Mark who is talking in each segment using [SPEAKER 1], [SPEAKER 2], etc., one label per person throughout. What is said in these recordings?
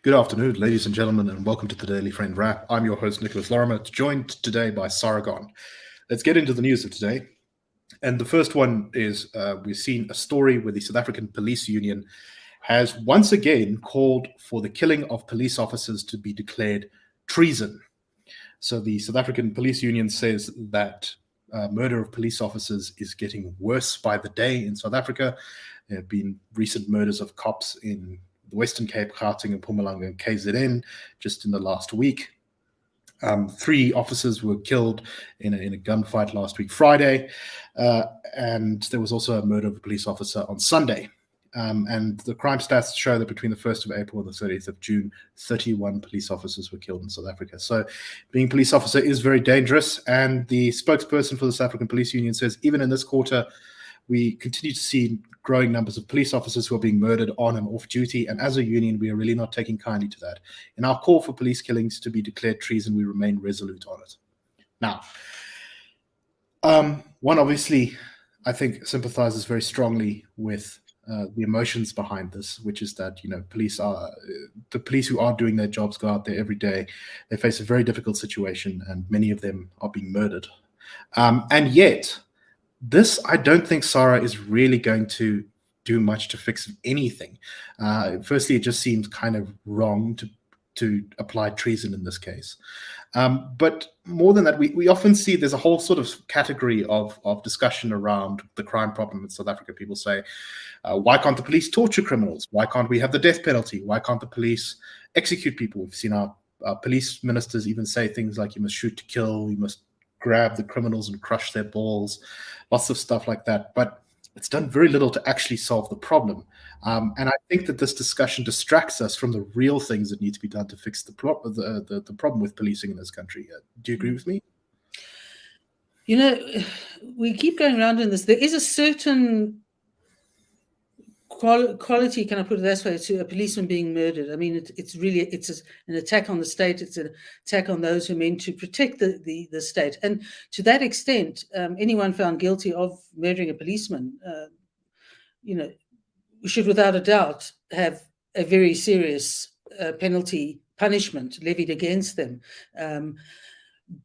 [SPEAKER 1] Good afternoon, ladies and gentlemen, and welcome to the Daily Friend Wrap. I'm your host, Nicholas Lorimer, joined today by Sara Gon. Let's get into the news of today. And the first one is we've seen a story where the South African Police Union has once again called for the killing of police officers to be declared treason. So the South African Police Union says that murder of police officers is getting worse by the day in South Africa. There have been recent murders of cops in the Western Cape, Gauteng, and Mpumalanga, and KZN just in the last week. 3 officers were killed in a gunfight last week, Friday, and there was also a murder of a police officer on Sunday. And the crime stats show that between the 1st of April and the 30th of June, 31 police officers were killed in South Africa. So being a police officer is very dangerous. And the spokesperson for the South African Police Union says even in this quarter, we continue to see growing numbers of police officers who are being murdered on and off duty. And as a union, we are really not taking kindly to that. In our call for police killings to be declared treason, we remain resolute on it. Now, one obviously, I think, sympathizes very strongly with the emotions behind this, which is that, the police who are doing their jobs go out there every day. They face a very difficult situation, and many of them are being murdered. And yet, this, I don't think, Sara, is really going to do much to fix anything. Firstly, it just seems kind of wrong to apply treason in this case. But more than that, we often see there's a whole sort of category of discussion around the crime problem in South Africa. People say, why can't the police torture criminals? Why can't we have the death penalty? Why can't the police execute people? We've seen our police ministers even say things like you must shoot to kill, you must grab the criminals and crush their balls, lots of stuff like that. But it's done very little to actually solve the problem. And I think that this discussion distracts us from the real things that need to be done to fix the problem with policing in this country. Do you agree with me?
[SPEAKER 2] We keep going around in this. There is a certain quality, can I put it this way, to a policeman being murdered. I mean, it's an attack on the state. It's an attack on those who are meant to protect the state. And to that extent, anyone found guilty of murdering a policeman, should without a doubt have a very serious punishment levied against them.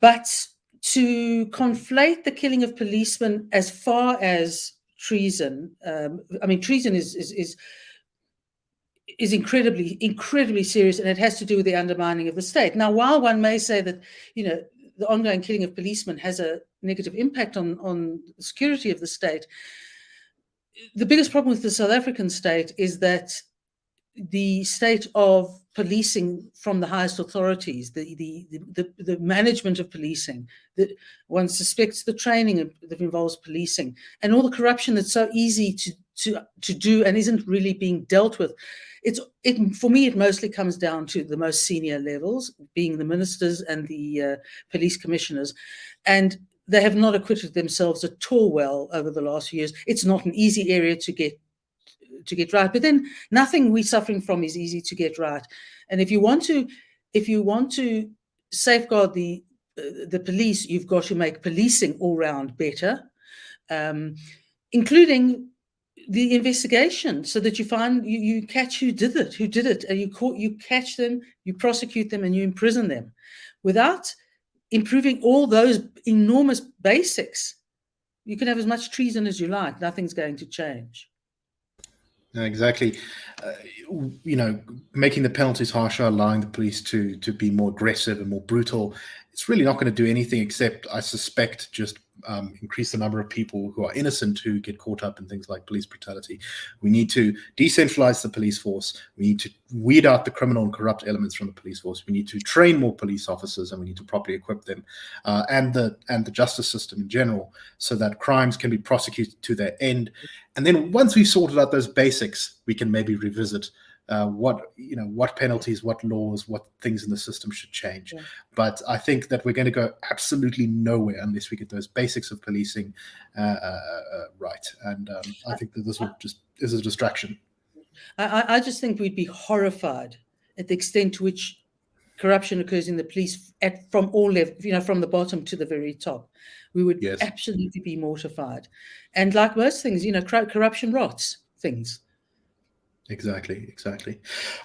[SPEAKER 2] But to conflate the killing of policemen as far as treason, treason is incredibly serious, and it has to do with the undermining of the state. Now, while one may say that, the ongoing killing of policemen has a negative impact on the security of the state, the biggest problem with the South African state is that the state of policing from the highest authorities, the management of policing, that one suspects the training that involves policing, and all the corruption that's so easy to do and isn't really being dealt with. For me, it mostly comes down to the most senior levels, being the ministers and the police commissioners, and they have not acquitted themselves at all well over the last few years. It's not an easy area to get right, but then nothing we're suffering from is easy to get right. And if you want to safeguard the police, you've got to make policing all round better, including the investigation, so that you catch who did it, and you catch them, you prosecute them, and you imprison them. Without improving all those enormous basics, you can have as much treason as you like. Nothing's going to change.
[SPEAKER 1] Exactly. Making the penalties harsher, allowing the police to be more aggressive and more brutal, it's really not going to do anything except, I suspect, just increase the number of people who are innocent who get caught up in things like police brutality. We need to decentralize the police force. We need to weed out the criminal and corrupt elements from the police force. We need to train more police officers, and we need to properly equip them, and the justice system in general, so that crimes can be prosecuted to their end. And then once we've sorted out those basics, we can maybe revisit what penalties, what laws, what things in the system should change. Yeah. But I think that we're going to go absolutely nowhere unless we get those basics of policing right. And I think that this is a distraction.
[SPEAKER 2] I just think we'd be horrified at the extent to which corruption occurs in the police from all levels, from the bottom to the very top. We would absolutely be mortified. And like most things, corruption rots things.
[SPEAKER 1] Exactly.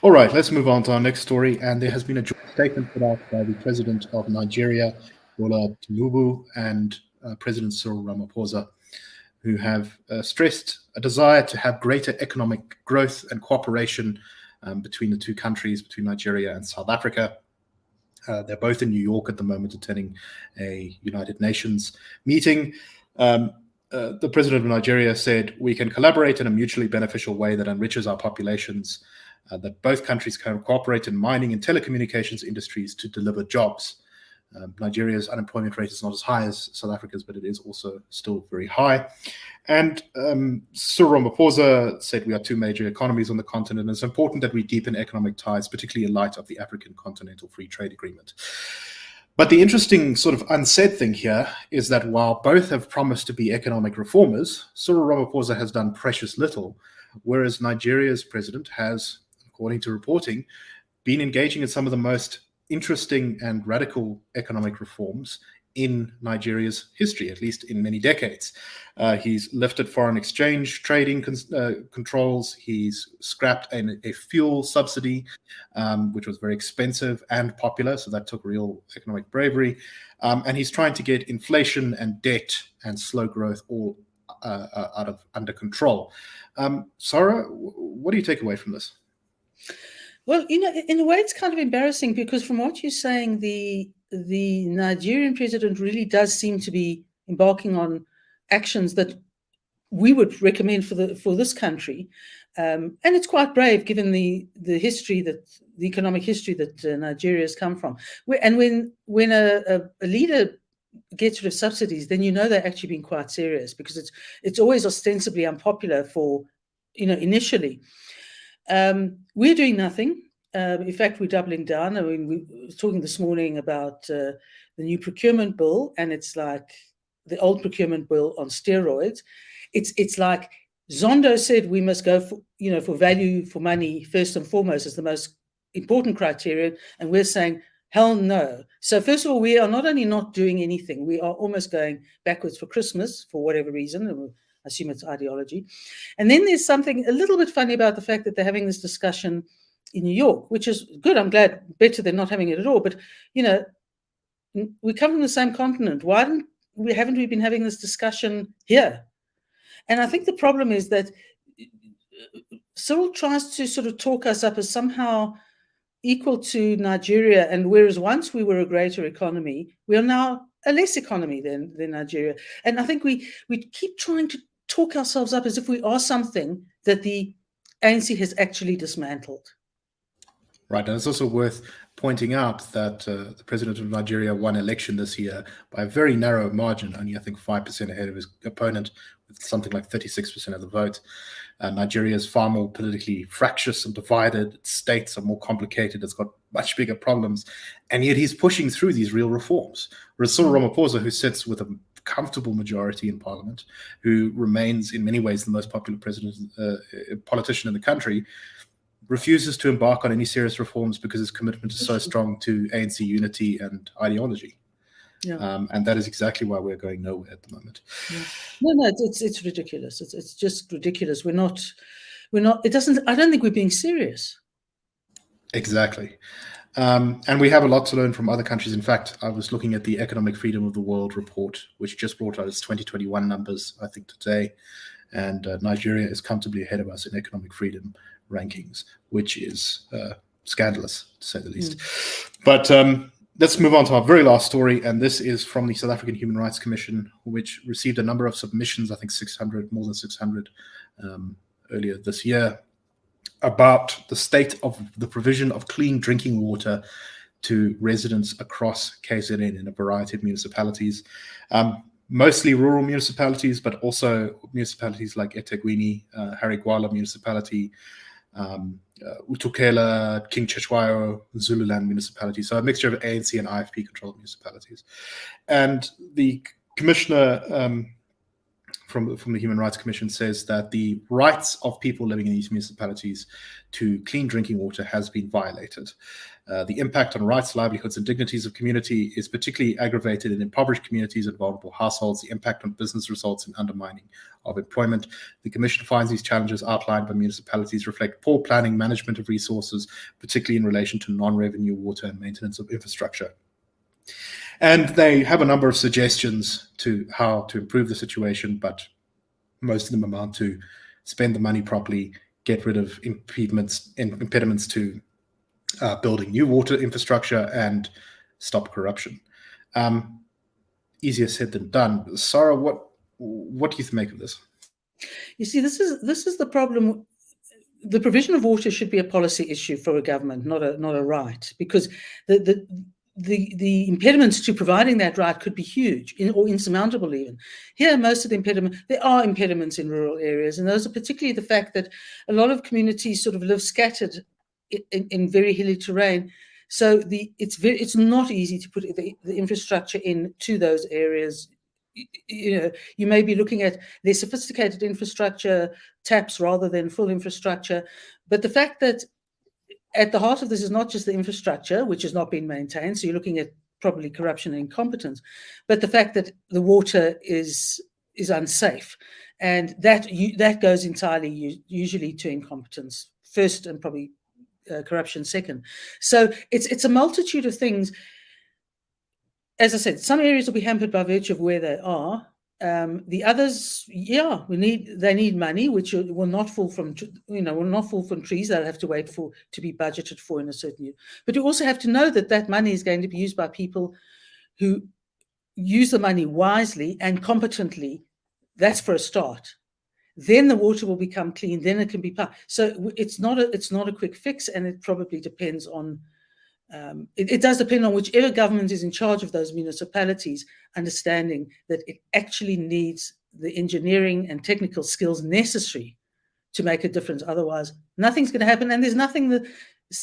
[SPEAKER 1] All right, let's move on to our next story. And there has been a joint statement put out by the president of Nigeria, Bola Tinubu, and President Cyril Ramaphosa, who have stressed a desire to have greater economic growth and cooperation between the two countries, between Nigeria and South Africa. They're both in New York at the moment attending a United Nations meeting. The president of Nigeria said, "We can collaborate in a mutually beneficial way that enriches our populations, that both countries can cooperate in mining and telecommunications industries to deliver jobs." Nigeria's unemployment rate is not as high as South Africa's, but it is also still very high. And Cyril Ramaphosa said, "We are two major economies on the continent, and it's important that we deepen economic ties, particularly in light of the African Continental Free Trade Agreement." But the interesting sort of unsaid thing here is that while both have promised to be economic reformers, Cyril Ramaphosa has done precious little, whereas Nigeria's president has, according to reporting, been engaging in some of the most interesting and radical economic reforms in Nigeria's history, at least in many decades. He's lifted foreign exchange trading controls. He's scrapped a fuel subsidy, which was very expensive and popular, so that took real economic bravery. And he's trying to get inflation and debt and slow growth all under control. Sara, what do you take away from this?
[SPEAKER 2] Well, in a way, it's kind of embarrassing because from what you're saying, the Nigerian president really does seem to be embarking on actions that we would recommend for this country, and it's quite brave given the economic history that Nigeria has come from. And when a leader gets rid of subsidies, then they're actually being quite serious, because it's always ostensibly unpopular for initially. We're doing nothing. In fact, we're doubling down. I mean, we were talking this morning about the new procurement bill, and it's like the old procurement bill on steroids. It's like Zondo said we must go for value for money first and foremost as the most important criterion, and we're saying hell no. So first of all, we are not only not doing anything, we are almost going backwards for Christmas for whatever reason. I assume it's ideology. And then there's something a little bit funny about the fact that they're having this discussion in New York, which is good. I'm glad, better than not having it at all. But, we come from the same continent. Why haven't we been having this discussion here? And I think the problem is that Cyril tries to sort of talk us up as somehow equal to Nigeria, and whereas once we were a greater economy, we are now a less economy than Nigeria. And I think we keep trying to talk ourselves up as if we are something that the ANC has actually dismantled.
[SPEAKER 1] Right, and it's also worth pointing out that the president of Nigeria won election this year by a very narrow margin, only I think 5% ahead of his opponent, with something like 36% of the vote. Nigeria is far more politically fractious and divided. Its states are more complicated. It's got much bigger problems, and yet he's pushing through these real reforms. Whereas Cyril Ramaphosa, who sits with a comfortable majority in parliament, who remains in many ways the most popular politician in the country, refuses to embark on any serious reforms because his commitment is so strong to ANC unity and ideology. Yeah. And that is exactly why we're going nowhere at the moment.
[SPEAKER 2] Yeah. No, it's ridiculous. It's just ridiculous. We're not. It doesn't. I don't think we're being serious.
[SPEAKER 1] Exactly. And we have a lot to learn from other countries. In fact, I was looking at the Economic Freedom of the World report, which just brought out its 2021 numbers, I think, today. And Nigeria is comfortably ahead of us in economic freedom rankings, which is scandalous, to say the least. But let's move on to our very last story, and this is from the South African Human Rights Commission, which received a number of submissions, I think more than 600 earlier this year, about the state of the provision of clean drinking water to residents across KZN in a variety of municipalities. Mostly rural municipalities, but also municipalities like eThekwini, Harigwala municipality, uThukela, King Cetshwayo, Zululand municipality. So a mixture of ANC and IFP controlled municipalities. And the commissioner from the Human Rights Commission says that the rights of people living in these municipalities to clean drinking water has been violated. The impact on rights, livelihoods, and dignities of community is particularly aggravated in impoverished communities and vulnerable households. The impact on business results in undermining of employment. The Commission finds these challenges outlined by municipalities reflect poor planning, management of resources, particularly in relation to non-revenue water and maintenance of infrastructure. And they have a number of suggestions to how to improve the situation, but most of them amount to spend the money properly, get rid of impediments to building new water infrastructure, and stop corruption. Easier said than done. Sara, what do you make of this?
[SPEAKER 2] You see, this is the problem. The provision of water should be a policy issue for a government, not a right, because the impediments to providing that right could be huge or insurmountable even. Here, most of the there are impediments in rural areas, and those are particularly the fact that a lot of communities sort of live scattered in very hilly terrain. So it's not easy to put the infrastructure into those areas. You may be looking at their sophisticated infrastructure, taps rather than full infrastructure. But the fact that at the heart of this is not just the infrastructure, which has not been maintained, so you're looking at probably corruption and incompetence, but the fact that the water is unsafe, and that goes entirely usually to incompetence first, and probably corruption second. So it's a multitude of things. As I said, some areas will be hampered by virtue of where they are. The others, they need money, which will not fall from trees. They'll have to wait to be budgeted for in a certain year. But you also have to know that money is going to be used by people who use the money wisely and competently. That's for a start. Then the water will become clean. Then it can be pumped. So it's not a quick fix, and it probably depends on. It does depend on whichever government is in charge of those municipalities, understanding that it actually needs the engineering and technical skills necessary to make a difference. Otherwise, nothing's going to happen, and there's nothing that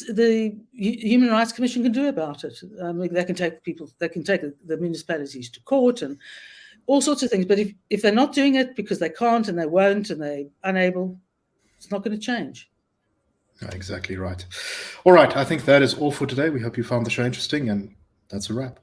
[SPEAKER 2] the Human Rights Commission can do about it. They can take the municipalities to court and all sorts of things. But if they're not doing it because they can't and they won't and they're unable, it's not going to change.
[SPEAKER 1] Exactly right. All right. I think that is all for today. We hope you found the show interesting, and that's a wrap.